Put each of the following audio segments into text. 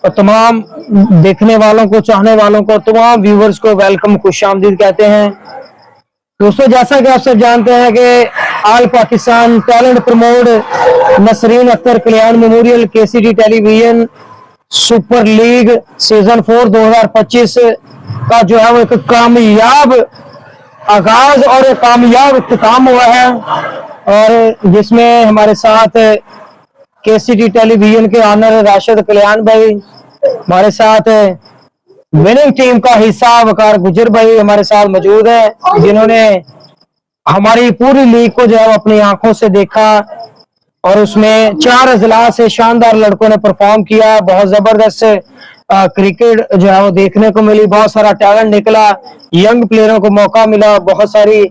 और तमाम देखने वालों को, चाहने वालों को, तमाम व्यूवर्स को वेलकम, खुशामदीद कहते हैं। दोस्तों, जैसा कि आप सब जानते हैं कि all Pakistan talent promote Nasreen Akhtar Kalyan memorial KCD television super league season 4 2025 का जो है वो एक कामयाब आगाज और एक कामयाब इख्तिताम हुआ है, और जिसमें हमारे साथ केसीडी टेलीविजन के ऑनर राशिद कल्याण भाई, हमारे साथ विनिंग टीम का हिस्सा वकार गुजर भाई हमारे साथ मौजूद है, जिन्होंने हमारी पूरी लीग को जो है अपनी आंखों से देखा और उसमें 4 अजला से शानदार लड़कों ने परफॉर्म किया। बहुत जबरदस्त क्रिकेट जो है वो देखने को मिली, बहुत सारा टैलेंट निकला, यंग प्लेयरों को मौका मिला, बहुत सारे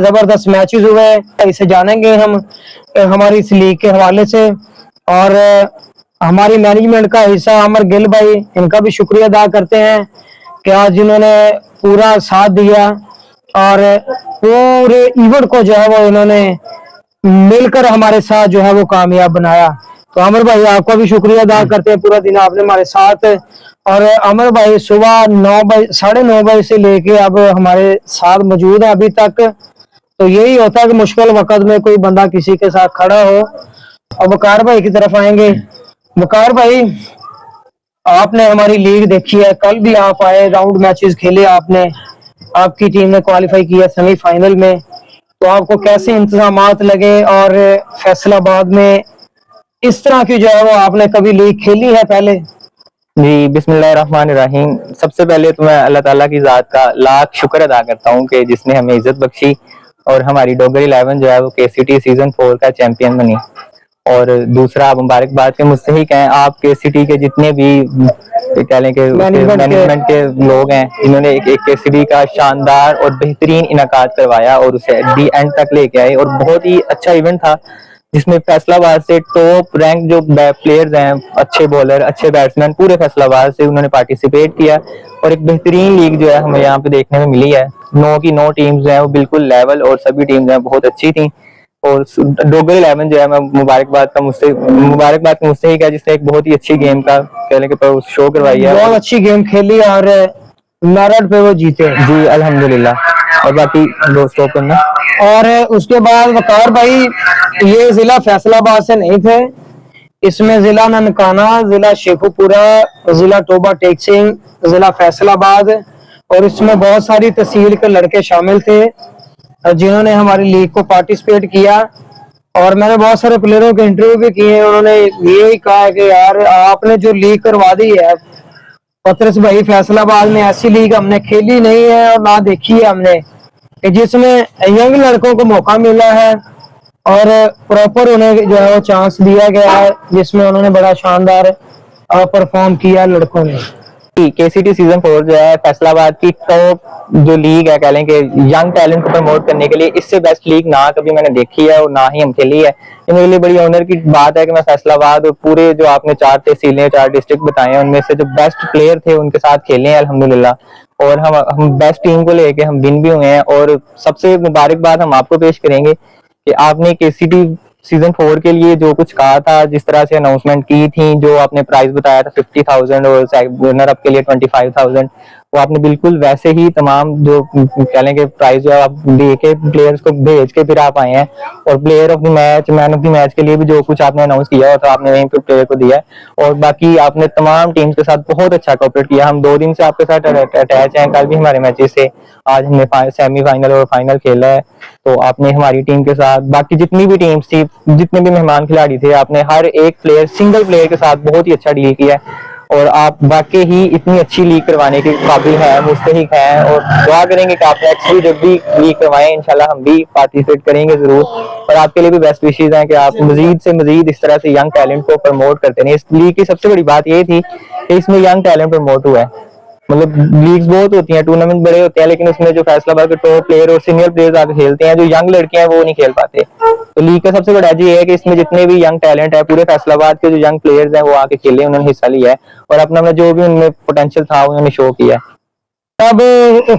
जबरदस्त मैचेस हुए। इसे जानेंगे हम हमारी इस लीग के हवाले से, और हमारी मैनेजमेंट का हिस्सा अमर गिल भाई, इनका भी शुक्रिया अदा करते हैं कि आज जिन्होंने पूरा साथ दिया और पूरे इवेंट को जो है वो इन्होंने मिलकर हमारे साथ जो है वो कामयाब बनाया। तो अमर भाई, आपका भी शुक्रिया अदा करते हैं, पूरा दिन आपने हमारे साथ। और अमर भाई सुबह 9:30 से लेके अब हमारे साथ मौजूद है अभी तक। तो यही होता है कि मुश्किल वक्त में कोई बंदा किसी के साथ खड़ा हो। अब वकार भाई की तरफ आएंगे। वकार भाई, आपने हमारी लीग देखी है, कल भी आप आए, राउंड मैचेस खेले आपने, आपकी टीम ने क्वालिफाई किया सेमीफाइनल में। तो आपको कैसे इंतजामात लगे, और फैसलाबाद में इस तरह की जो है वो आपने कभी लीग खेली है पहले? जी, बिस्मिल्लाहिर्रहमानिर्रहीम। सबसे पहले तो मैं अल्लाह ताला की ज़ात का लाख शुक्र अदा करता हूँ कि जिसने हमें इज्जत बख्शी और हमारी डोगर 11 जो है वो केसीटी सीजन 4 का चैंपियन बनी। और दूसरा, आप मुबारकबाद के मुस्तहिक हैं, आप केसीटी के जितने भी कह लें कि मैनेजमेंट के लोग हैं, इन्होंने एक केसीटी का शानदार और बेहतरीन इनाकाद करवाया और उसे दी एंड तक लेके आए, और बहुत ही अच्छा इवेंट था जिसमें फैसलाबाद से टॉप रैंक जो प्लेयर्स हैं, अच्छे बॉलर, अच्छे बैट्समैन, पूरे फैसलाबाद से उन्होंने पार्टिसिपेट किया। और एक बेहतरीन लीग जो है हमें यहाँ पे देखने में मिली है। 9 की 9 टीम्स हैं वो बिल्कुल लेवल, और सभी टीम्स हैं बहुत अच्छी थी। और डोगर 11 जो है मैं मुबारकबाद के मुस्तहिक है, जिसने एक बहुत ही अच्छी गेम का कह लें कि शो करवाई है, बहुत अच्छी गेम खेली और मेरिट पे वो जीते जी अल्हम्दुलिल्लाह। और बाकी दोस्तों को ना, और उसके बाद वकार भाई, ये जिला फैसलाबाद से नहीं थे, इसमें जिला ननकाना, जिला शेखुपुरा, जिला टोबा टेक सिंह, जिला फैसलाबाद, और इसमें बहुत सारी तहसील के लड़के शामिल थे जिन्होंने हमारी लीग को पार्टिसिपेट किया। और मैंने बहुत सारे प्लेयरों के इंटरव्यू भी किए, उन्होंने यही कहा कि यार आपने जो लीग करवा दी है पत्रस भाई, फैसलाबाद में ऐसी लीग हमने खेली नहीं है और ना देखी है हमने, जिसमें यंग लड़कों को मौका मिला है और प्रॉपर उन्हें जो है वो चांस दिया गया है, जिसमें उन्होंने बड़ा शानदार परफॉर्म किया लड़कों ने। केसीटी सीजन 4 जो है फैसलाबाद की टॉप जो लीग है, कह लें कि यंग टैलेंट को प्रमोट करने के लिए, इससे बेस्ट लीग ना कभी मैंने देखी है और ना ही हम खेली है। ये मेरे लिए बड़ी ऑनर की बात है कि मैं फैसलाबाद और पूरे जो आपने 4 तहसीलें, 4 डिस्ट्रिक्ट बताए हैं, उनमें से जो बेस्ट प्लेयर थे उनके साथ खेले हैं अल्हम्दुलिल्लाह। और हम बेस्ट टीम को लेके हम विन भी हुए हैं। और सबसे मुबारकबाद हम आपको पेश करेंगे कि आपने केसीटी सीजन 4 के लिए जो कुछ कहा था, जिस तरह से अनाउंसमेंट की थी, जो आपने प्राइस बताया था 50,000 और रनर अप के लिए 25,000, वो आपने बिल्कुल वैसे ही तमाम जो कह लें कि प्राइस जो आप दे के प्लेयर्स को भेज के फिर आप आए हैं। और player of the match, man of the match के लिए भी जो कुछ आपने अनाउंस किया हो तो आपने वहीं पे प्लेयर को दिया है। और बाकी आपने तमाम टीम्स के साथ बहुत अच्छा कोऑपरेट किया। हम 2 दिन से आपके साथ अटैच हैं, कल भी हमारे मैचेस से, आज हमने सेमीफाइनल और फाइनल खेला है। तो आपने हमारी टीम के साथ, बाकी जितनी भी टीम्स थी, जितने भी मेहमान खिलाड़ी थे, आपने हर एक प्लेयर, सिंगल प्लेयर के साथ बहुत ही अच्छा डील किया है। और आप वाकई ही इतनी अच्छी लीग करवाने के काबिल है, मुस्तहिक हैं। और दुआ करेंगे कि आप नेक्स्ट भी जब भी लीग करवाएं, इंशाल्लाह हम भी पार्टिसिपेट करेंगे जरूर। और आपके लिए भी बेस्ट विशेज हैं कि आप मजीद से मजीद इस तरह से यंग टैलेंट को प्रमोट करते हैं। इस लीग की सबसे बड़ी बात ये थी कि इसमें यंग टैलेंट प्रमोट हुआ है। मतलब लीग्स बहुत होती हैं, टूर्नामेंट बड़े होते हैं, लेकिन उसमें जो फैसलाबाद के टॉप प्लेयर और सीनियर प्लेयर्स आके खेलते हैं, जो यंग लड़के हैं वो नहीं खेल पाते। तो लीग का सबसे बड़ा ये है कि इसमें जितने भी यंग टैलेंट है, पूरे फैसलाबाद के जो यंग प्लेयर्स हैं वो आके खेले, उन्होंने हिस्सा लिया है और अपना जो भी उनमें पोटेंशियल था उन्होंने शो किया है। अब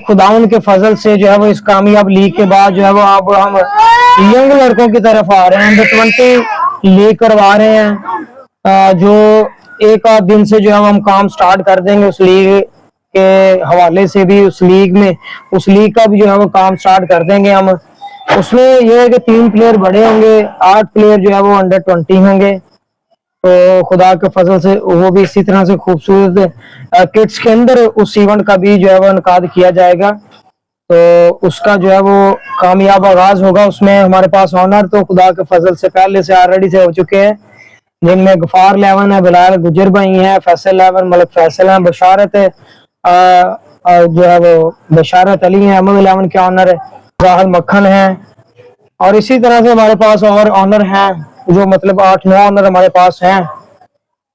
खुदाउन के फजल से जो है वो इस कामयाब लीग के बाद जो है वो अब हम यंग लड़कों की तरफ आ रहे हैं, अंडर 20 लीग करवा रहे हैं, जो एक आध दिन से जो है हम काम स्टार्ट कर देंगे उस लीग के हवाले से भी, उस लीग में, उस लीग का भी जो है वो काम स्टार्ट कर देंगे हम। उसमें यह है कि 3 प्लेयर बड़े होंगे, 8 प्लेयर जो है वो अंडर 20 होंगे। तो खुदा के फजल से वो भी इसी तरह से खूबसूरत किड्स के अंदर उस इवेंट का भी जो है वो इनकाद किया जाएगा। तो उसका जो है वो कामयाब आगाज होगा। उसमें हमारे पास ऑनर तो खुदा के फजल से पहले से ऑलरेडी से हो चुके हैं, जिनमें गफार 11 है, बिलाल गुजर भाई हैं, फैसल 11 मलिक फैसल हैं, बशारत है जो है वो बशारत अली है, अहमद 11 के ऑनर है, राहल मक्खन है। और इसी तरह से हमारे पास और ऑनर हैं, जो मतलब 8-9 ऑनर हमारे पास हैं।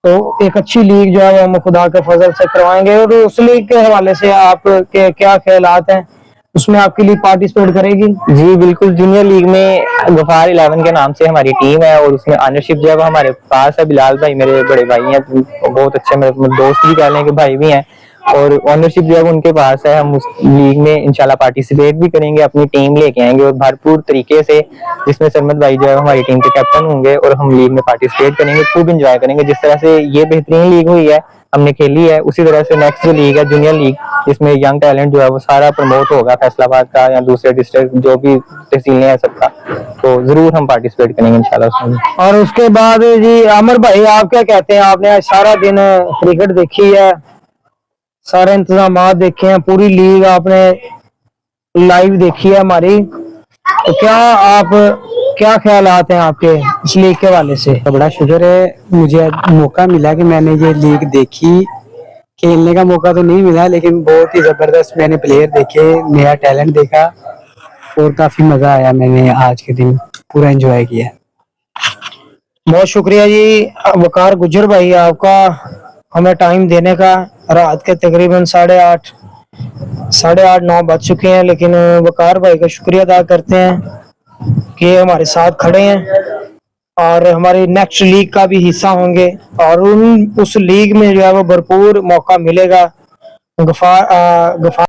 तो एक अच्छी लीग जो है वो हम खुदा के फजल से करवाएंगे। और उस लीग के हवाले से आपके क्या ख्यालात हैं, उसमें आपकी लीग पार्टिसिपेट करेगी? जी बिल्कुल, जूनियर लीग में गफार 11 के नाम से हमारी टीम है और उसमें ऑनरशिप जो है वो हमारे पास है। बिलाल भाई मेरे बड़े भाई हैं, बहुत अच्छे मेरे दोस्त भी कह लें कि भाई भी हैं, और ओनरशिप जो है वो उनके पास है। हम उस लीग में इंशाल्लाह पार्टिसिपेट भी करेंगे, अपनी टीम लेके आएंगे और भरपूर तरीके से, जिसमें सरमद भाई जो है हमारी टीम के कैप्टन होंगे, और हम लीग में पार्टिसिपेट करेंगे, खूब इंजॉय करेंगे। जिस तरह से ये बेहतरीन लीग हुई है, हमने खेली है, उसी तरह से नेक्स्ट जो लीग है जूनियर लीग, जिसमें यंग टैलेंट जो है वो सारा प्रमोट होगा, फैसलाबाद का या दूसरे डिस्ट्रिक्ट जो भी तहसीलें हैं सबका, तो जरूर हम पार्टिसिपेट करेंगे इंशाल्लाह उसमें। और उसके बाद जी आमिर भाई, आप क्या कहते हैं? आपने आज सारा दिन क्रिकेट देखी है, सारे इंतजाम देखे हैं, पूरी लीग आपने लाइव देखी है हमारी, तो क्या ख्यालात हैं आपके इस लीग के हवाले से? तो बड़ा शुक्र है, मुझे मौका मिला कि मैंने ये लीग देखी। खेलने का मौका तो नहीं मिला, लेकिन बहुत ही जबरदस्त मैंने प्लेयर देखे, नया टैलेंट देखा और काफी मजा आया। मैंने आज के दिन पूरा एंजॉय किया। बहुत शुक्रिया जी वकार गुजर भाई, आपका हमें टाइम देने का। रात के तकरीबन 8:30-9 बज चुके हैं, लेकिन वकार भाई का शुक्रिया अदा करते हैं कि हमारे साथ खड़े हैं और हमारी नेक्स्ट लीग का भी हिस्सा होंगे, और उस लीग में जो है वो भरपूर मौका मिलेगा। गफार